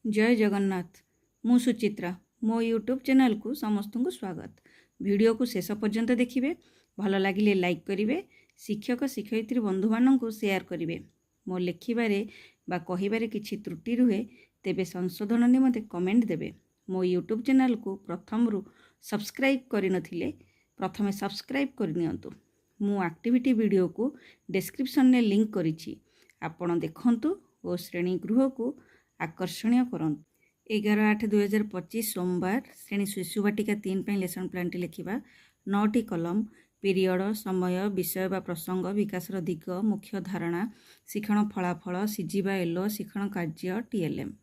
जय जगन्नाथ। मु सुचित्रा मो यूट्यूब चैनल को समस्त को स्वागत। वीडियो को शेष पर्यंत देखिए, भल लगिले लाइक करेंगे, शिक्षक शिक्षयित्री बंधु मानक शेयर करेंगे। मो लिखिबारे बा कहिबारे किछि त्रुटि रुहे तेबे संशोधन निमंते कमेंट देबे। मो यूट्यूब चैनल को प्रथम रु सब्सक्राइब करि नथिले प्रथमे सब्सक्राइब करनियंतु। मु एक्टिविटी वीडियो को डिस्क्रिप्शन ने लिंक करिछि, आपण देखंतु ओ श्रेणी गृह को आकर्षणीय करंतु। 11/8/2025 सोमवार श्रेणी शिशु बाटिका 3 पे लेसन प्लान टी लिखिबा। 9टी कलम पीरियड समय विषय बा प्रसंग विकासर दिग मुख्य धारणा शिक्षण फलाफल सीजीबा एलो शिक्षण कार्य टीएलएम।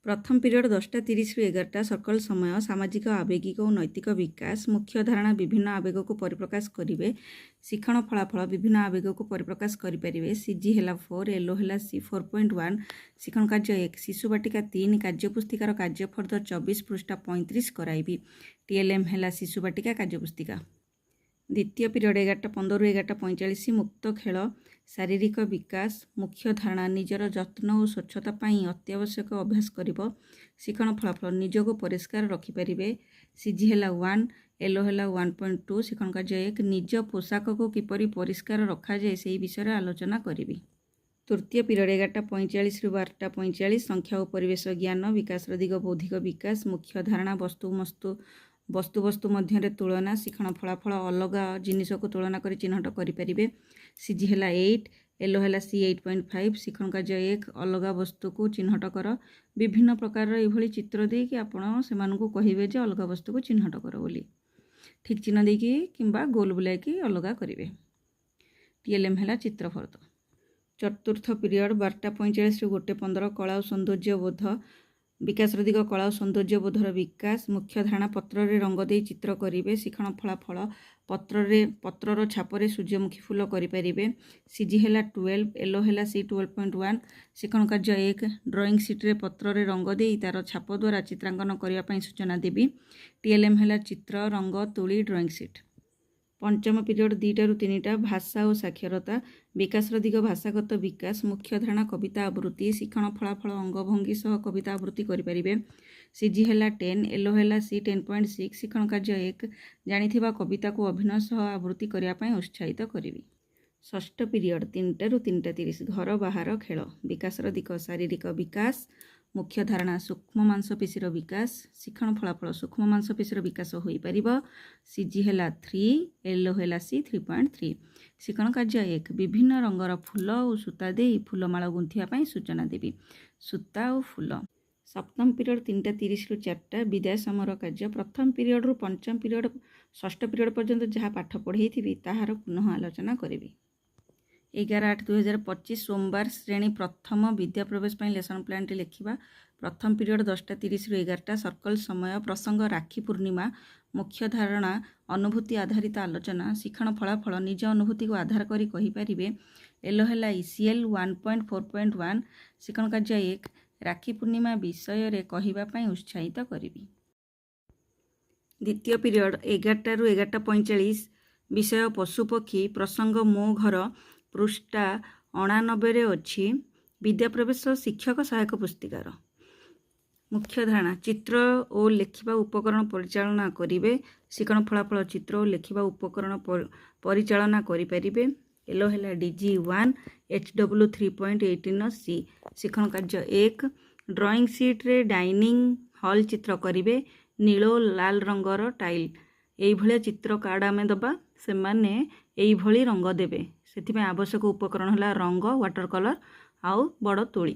प्रथम पीरियड 10:30 रु 11टा सर्कल समय सामाजिक आवेगिक और नैतिक विकास मुख्य धारणा विभिन्न आवेग को परिप्रकाश करेंगे। शिक्षण फलाफल विभिन्न आवेग को परिप्रकाश करें। सीजी है 4 एलो है सी 4.1 शिक्षण कार्य 1 शिशु बाटिका 3 कार्यपुस्तिकार कार्यफर्द 24 पृष्ठा 35 कराइबी। टीएलएम है शिशु बाटिका कार्यपुस्तिका। द्वितीय पीरियड 11:15 रु 11:45 मुक्त खेल शारीरिक विकास मुख्य धारणा निजर जत्न और स्वच्छता पाई अत्यावश्यक अभ्यास करिबो। शिक्षण फलाफल निजको परिष्कार रखिपारे। सीजी है 1 एलो है 1.2 शिक्षण कार्य 1 निज पोशाक को किपरि परिष्कार रखा जाए से विषय आलोचना करी। तृतीय पीरियड 11:45 रु 12:45 संख्या और परिवेश ज्ञान विकास दिग बौद्धिक विकास मुख्य धारणा वस्तु वस्तु मध्य तुलना शिक्षण फलाफल अलग जिनिस को तुलना कर चिन्हट करें। सीजी है 8 एलो है सी 8.5 शिक्षण कार्य 1 अलग वस्तु को चिन्हट कर विभिन्न प्रकार ये चित्र देकी आपण से कहे जे अलग वस्तु को चिन्हट कर बोली ठीक चिन्ह देकी किंबा गोल बुलाई अलग करेंगे। टीएलएम है चित्रफर्द। चतुर्थ पीरियड 12:45 रु 1:15 कला और सौंदर्य बोध विकास दिग कला और सौंदर्य बोधर विकास मुख्य धारणा पत्र रे रंग दे चित्र करेंगे। शिक्षण फलाफल पत्रर छापर सूर्यमुखी फूल करें। सीजी है 12 एलो है सी 12.1 शिक्षण कार्य 1 ड्राइंग सीट रे पत्र रे रंग दे तार छाप द्वारा चित्रांकन करने सूचना देवी। टीएलएम है चित्र रंग तुली ड्राइंग सीट। पंचम पीरियड 2टा रु 3टा भाषा और साक्षरता विकास दिग भाषागत विकास मुख्य धारणा कविता आवृत्ति शिक्षण फलाफल अंगभंगी सह कविता आवृत्ति करें। सीजी है 10 एलो है सी 10.6 शिक्षण कार्य 1 जानिथिबा कविता को अभिनय सह आवृत्ति करने उत्साहित करी। षष्ठ पीरियड 3टा रु 3:30 घर बाहर खेल विकास दिग शारीरिक विकास मुख्य धारणा सूक्ष्म मांसपेशीर विकास शिक्षण फलाफल सूक्ष्म मांसपेशीर विकास हो पार। सीजी है 3 एलो है सी 3.3 शिक्षण कार्य 1 विभिन्न रंगर फूल और सूता दे फूलमाला गुंथिया सूचना देवी सूता और फूल। सप्तम पीरियड 3:30 रु 4टा विदाय समर कार्य प्रथम पीरियड रु पंचम पीरियड षष्ठ पीरियड पर्यंत जहाँ पाठ पढ़े थी ताहार पुनः आलोचना करी। 11/8/2025 सोमवार श्रेणी प्रथम विद्या प्रवेश लेसन प्लान टी लिखा। प्रथम पीरियड 10:30 रु 11टा सर्कल समय प्रसंग राखी पूर्णिमा मुख्य धारणा अनुभूति आधारित आलोचना शिक्षण फलाफल निज अनुभूति को आधार करी कहि परिबे। एलो है ECL 1.4.1 शिक्षण कार्य 1 राखी पूर्णिमा विषय रे कहिबा पई उत्साहित करी। द्वितीय पीरियड 11टा रु 11:45 विषय पशुपक्षी प्रसंग मो घर पृष्ठा 89 अच्छी विद्या प्रवेश शिक्षक सहायक पुस्तिकार मुख्य धारणा चित्र और लेखिबा उपकरण परिचालना करेंगे। शिक्षण फलाफल चित्र और लेखिबा उपकरण परिचालना करें। एलो है DG 1 HW 3.18 सी शिक्षण कार्य 1 ड्राइंग सीट रे डाइनिंग हॉल चित्र करेंगे। नील और लाल रंगर टाइल ये चित्र कार्ड आम दबा से माने यही रंग देवे से आवश्यक उपकरण है रंग वाटर कलर आउ बड़ तुली।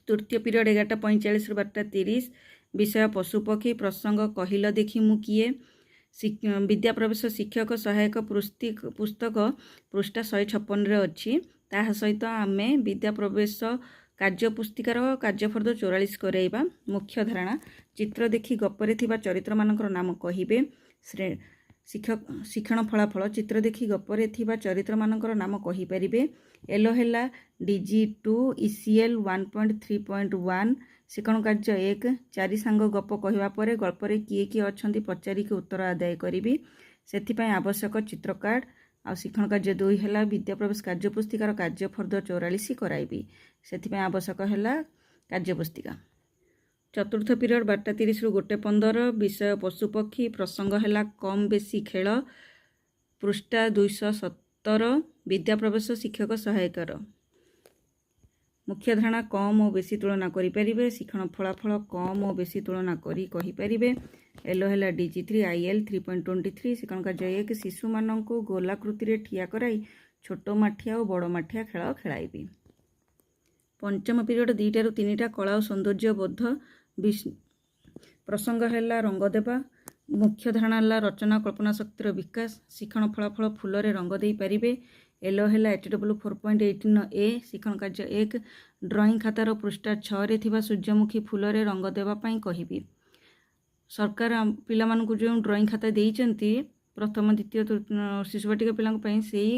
तृतीय पीरियड 11:45 रु 12:30 विषय पशुपक्षी प्रसंग कहिल देखी मु किए विद्या प्रवेश शिक्षक सहायक पुस्तक पृष्ठा 156 अच्छी ता सहित आम विद्या प्रवेश कार्य पुस्तिकार कार्यफर्द 44 कराइबा। मुख्य धारणा चित्र देखी गपरे थिबा चरित्र मानकर नाम कहिबे। शिक्षण फलाफल चित्र देखी गपरे थिबा चरित्र मानकर नाम कहि परिबे। एलो है DG 2 ECL 1.3.1 शिक्षण कार्य 1 चारि सांग गप कहवा पर गल्परे किए किए अछंती पचारिक उत्तर आदाय करी से आवश्यक चित्र कार्ड आ शिक्षण कार्य 2 है विद्या प्रवेश कार्य पुस्तिकार कार्यफर्द 44 कराइबी से आवश्यक है କାର୍ଯ୍ୟପୁସ୍ତିକା। ଚତୁର୍ଥ ପିରିୟଡ଼ 12:30 ରୁ 1:15 ବିଷୟ ପଶୁପକ୍ଷୀ, ପ୍ରସଙ୍ଗ ହେଲା କମ୍ ବେଶୀ ଖେଳ, ପୃଷ୍ଠା 217 ବିଦ୍ୟା ପ୍ରବେଶ ଶିକ୍ଷକ ସହାୟକର। ମୁଖ୍ୟ ଧାରଣା କମ୍ ଓ ବେଶୀ ତୁଳନା କରିପାରିବେ, ଶିକ୍ଷଣ ଫଳାଫଳ କମ୍ ଓ ବେଶୀ ତୁଳନା କରି କହିପାରିବେ। ଏଲୋ ହେଲା DG3 IL 3.23 ଶିକ୍ଷଣ କାର୍ଯ୍ୟ 1 ଶିଶୁମାନଙ୍କୁ ଗୋଲାକୃତିରେ ଠିଆ କରାଇ ଛୋଟ ମାଠିଆ ଓ ବଡ଼ ମାଠିଆ ଖେଳ ଖେଳାଇବି। ପଞ୍ଚମ ପିରିୟଡ଼ 2ଟା ରୁ 3ଟା କଳା ଓ ସୌନ୍ଦର୍ଯ୍ୟ ବୋଧ, ପ୍ରସଙ୍ଗ ହେଲା ରଙ୍ଗ ଦେବା, ମୁଖ୍ୟ ଧାରଣା ହେଲା ରଚନା କଳ୍ପନା ଶକ୍ତିର ବିକାଶ, ଶିକ୍ଷଣ ଫଳାଫଳ ଫୁଲରେ ରଙ୍ଗ ଦେଇପାରିବେ। ଏଲୋ ହେଲା HW 4.18A ଶିକ୍ଷଣ କାର୍ଯ୍ୟ 1 ଡ୍ରଇଂ ଖାତାର ପୃଷ୍ଠା 6ରେ ଥିବା ସୂର୍ଯ୍ୟମୁଖୀ ଫୁଲରେ ରଙ୍ଗ ଦେବା ପାଇଁ କହିବି। ସରକାର ପିଲାମାନଙ୍କୁ ଯେଉଁ ଡ୍ରଇଂ ଖାତା ଦେଇଛନ୍ତି ପ୍ରଥମ ଦ୍ୱିତୀୟ ଶିଶୁ ବାଟିକା ପିଲାଙ୍କ ପାଇଁ, ସେଇ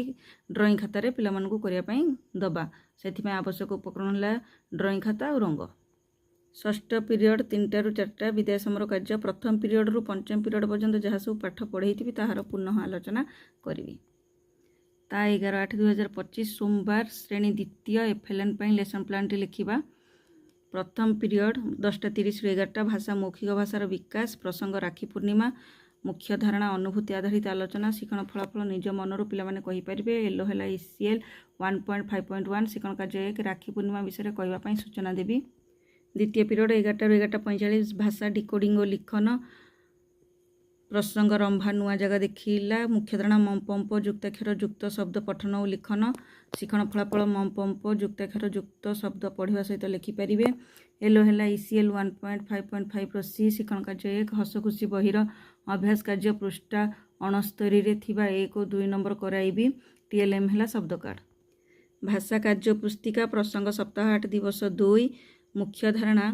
ଡ୍ରଇଂ ଖାତାରେ ପିଲାମାନଙ୍କୁ କରିବା ପାଇଁ ଦେବା। ସେଥିପାଇଁ ଆବଶ୍ୟକ ଉପକରଣ ହେଲା ଡ୍ରଇଂ ଖାତା ଆଉ ରଙ୍ଗ। ଷଷ୍ଠ ପିରିୟଡ଼ 3ଟା ରୁ 4ଟା ବିଦାୟ ସମର କାର୍ଯ୍ୟ, ପ୍ରଥମ ପିରିୟଡ଼ରୁ ପଞ୍ଚମ ପିରିୟଡ଼ ପର୍ଯ୍ୟନ୍ତ ଯାହା ସବୁ ପାଠ ପଢ଼େଇଥିବି ତାହାର ପୁନଃ ଆଲୋଚନା କରିବି। ତା 11/8/2025 ସୋମବାର ଶ୍ରେଣୀ ଦ୍ୱିତୀୟ FLN ପାଇଁ ଲେସନ୍ ପ୍ଲାନ୍ଟି ଲେଖିବା। ପ୍ରଥମ ପିରିୟଡ଼ 10:30 ରୁ 11ଟା ଭାଷା ମୌଖିକ ଭାଷାର ବିକାଶ, ପ୍ରସଙ୍ଗ ରାକ୍ଷୀ ପୂର୍ଣ୍ଣିମା, ମୁଖ୍ୟ ଧାରଣା ଅନୁଭୂତି ଆଧାରିତ ଆଲୋଚନା, ଶିକ୍ଷଣ ଫଳାଫଳ ନିଜ ମନରୁ ପିଲାମାନେ କହିପାରିବେ। ଏଲୋ ହେଲା ECL 1.5.1 ଶିକ୍ଷଣ କାର୍ଯ୍ୟ 1 ରାକ୍ଷୀ ପୂର୍ଣ୍ଣିମା ବିଷୟରେ କହିବା ପାଇଁ ସୂଚନା ଦେବି। ଦ୍ୱିତୀୟ ପିରିୟଡ଼ 11ଟା ରୁ 11:45 ଭାଷା ଡିକୋଡ଼ିଂ ଓ ଲିଖନ, ପ୍ରସଙ୍ଗ ରମ୍ଭା ନୂଆ ଜାଗା ଦେଖିଲା, ମୁଖ୍ୟ ଧାରଣା ମମ୍ ପମ୍ପ ଯୁକ୍ତାକ୍ଷର ଯୁକ୍ତ ଶବ୍ଦ ପଠନ ଓ ଲିଖନ, ଶିକ୍ଷଣ ଫଳାଫଳ ମମ୍ ପମ୍ପ ଯୁକ୍ତାକ୍ଷର ଯୁକ୍ତ ଶବ୍ଦ ପଢ଼ିବା ସହିତ ଲେଖିପାରିବେ। ଏଲୋ ହେଲା ECL 1.5.5 C ଶିକ୍ଷଣ କାର୍ଯ୍ୟ 1 ହସ ଖୁସି ବହିର ଅଭ୍ୟାସ କାର୍ଯ୍ୟ ପୃଷ୍ଠା 69ରେ ଥିବା 1 ଓ 2 ନମ୍ବର କରାଇବି। TLM ହେଲା ଶବ୍ଦ କାର୍ଡ଼। ଭାଷା କାର୍ଯ୍ୟ ପୁସ୍ତିକା, ପ୍ରସଙ୍ଗ ସପ୍ତାହ 8 ଦିବସ 2, ମୁଖ୍ୟ ଧାରଣା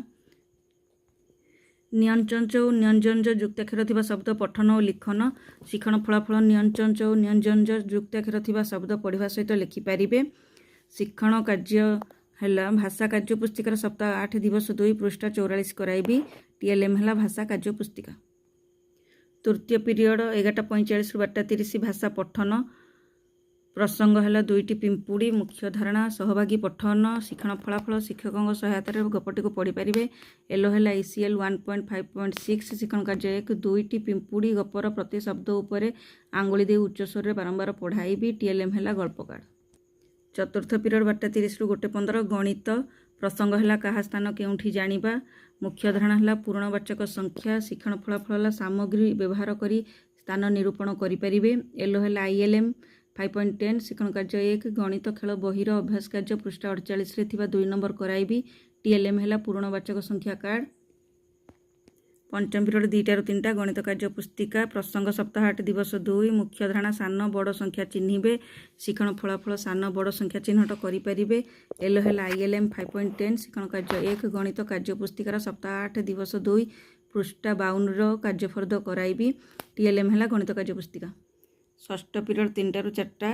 ନ୍ୟଞ୍ଚଞ୍ଚ ଓ ନ୍ୟଞ୍ଜଞ୍ଜ ଯୁକ୍ତାକ୍ଷର ଥିବା ଶବ୍ଦ ପଠନ ଓ ଲିଖନ, ଶିକ୍ଷଣ ଫଳାଫଳ ନ୍ୟଞ୍ଚଞ୍ଚ ଓ ନ୍ୟଞ୍ଜଞ୍ଜ ଯୁକ୍ତାକ୍ଷର ଥିବା ଶବ୍ଦ ପଢ଼ିବା ସହିତ ଲେଖିପାରିବେ। ଶିକ୍ଷଣ କାର୍ଯ୍ୟ ହେଲା ଭାଷା କାର୍ଯ୍ୟ ପୁସ୍ତିକାର ସପ୍ତାହ 8 ଦିବସ 2 ପୃଷ୍ଠା 44 କରାଇବି। TLM ହେଲା ଭାଷା କାର୍ଯ୍ୟ ପୁସ୍ତିକା। ତୃତୀୟ ପିରିୟଡ଼ 11:45 ରୁ 12:30 ଭାଷା ପଠନ, ପ୍ରସଙ୍ଗ ହେଲା 2ଟି ପିମ୍ପୁଡ଼ି, ମୁଖ୍ୟ ଧାରଣା ସହଭାଗୀ ପଠନ, ଶିକ୍ଷଣ ଫଳାଫଳ ଶିକ୍ଷକଙ୍କ ସହାୟତାରେ ଗପଟିକୁ ପଢ଼ିପାରିବେ। ଏଲୋ ହେଲା ECL 1.5.6 ଶିକ୍ଷଣ କାର୍ଯ୍ୟ 1 2ଟି ପିମ୍ପୁଡ଼ି ଗପର ପ୍ରତି ଶବ୍ଦ ଉପରେ ଆଙ୍ଗୁଳି ଦେଇ ଉଚ୍ଚ ସ୍ୱରରେ ବାରମ୍ବାର ପଢ଼ାଇବି। TLM ହେଲା ଗଳ୍ପ କାର୍ଡ଼। ଚତୁର୍ଥ ପିରିୟଡ଼ 12:30 ରୁ 1:15 ଗଣିତ, ପ୍ରସଙ୍ଗ ହେଲା କାହା ସ୍ଥାନ କେଉଁଠି ଜାଣିବା, ମୁଖ୍ୟ ଧାରଣା ହେଲା ପୂର୍ଣ୍ଣବାଚକ ସଂଖ୍ୟା, ଶିକ୍ଷଣ ଫଳାଫଳ ହେଲା ସାମଗ୍ରୀ ବ୍ୟବହାର କରି ସ୍ଥାନ ନିରୂପଣ କରିପାରିବେ। ଏଲୋ ହେଲା ILM 5.10 ଶିକ୍ଷଣ କାର୍ଯ୍ୟ 1 ଗଣିତ ଖେଳ ବହିର ଅଭ୍ୟାସ କାର୍ଯ୍ୟ ପୃଷ୍ଠା 48ରେ ଥିବା 2 ନମ୍ବର କରାଇବି। TLM ହେଲା ପୂର୍ଣ୍ଣବାଚକ ସଂଖ୍ୟା କାର୍ଡ଼। ପଞ୍ଚମ ପିରିୟଡ଼ 2ଟା ରୁ 3ଟା ଗଣିତ କାର୍ଯ୍ୟ ପୁସ୍ତିକା, ପ୍ରସଙ୍ଗ ସପ୍ତାହ 8 ଦିବସ 2, ମୁଖ୍ୟ ଧାରଣା ସାନ ବଡ଼ ସଂଖ୍ୟା ଚିହ୍ନିବେ, ଶିକ୍ଷଣ ଫଳାଫଳ ସାନ ବଡ଼ ସଂଖ୍ୟା ଚିହ୍ନଟ କରିପାରିବେ। ଏଲୋ ହେଲା ILM 5.10 ଶିକ୍ଷଣ କାର୍ଯ୍ୟ 1 ଗଣିତ କାର୍ଯ୍ୟ ପୁସ୍ତିକାର ସପ୍ତାହ 8 ଦିବସ 2 ପୃଷ୍ଠା 52ର କାର୍ଯ୍ୟଫର୍ଦ୍ଦ କରାଇବି। TLM ହେଲା ଗଣିତ କାର୍ଯ୍ୟ ପୁସ୍ତିକା। ଷଷ୍ଠ ପିରିୟଡ଼ 3ଟା ରୁ 4ଟା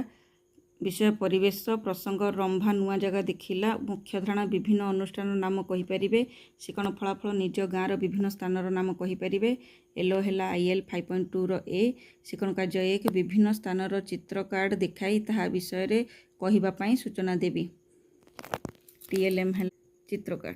ବିଷୟ ପରିବେଶ, ପ୍ରସଙ୍ଗ ରମ୍ଭା ନୂଆ ଜାଗା ଦେଖିଲା, ମୁଖ୍ୟ ଧାରଣା ବିଭିନ୍ନ ଅନୁଷ୍ଠାନର ନାମ କହିପାରିବେ, ଶିକ୍ଷଣ ଫଳାଫଳ ନିଜ ଗାଁର ବିଭିନ୍ନ ସ୍ଥାନର ନାମ କହିପାରିବେ। ଏଲୋ ହେଲା IL 5.2ର A ଶିକ୍ଷଣ କାର୍ଯ୍ୟ 1 ବିଭିନ୍ନ ସ୍ଥାନର ଚିତ୍ର କାର୍ଡ଼ ଦେଖାଇ ତାହା ବିଷୟରେ କହିବା ପାଇଁ ସୂଚନା ଦେବି। TLM ହେଲା ଚିତ୍ର କାର୍ଡ଼।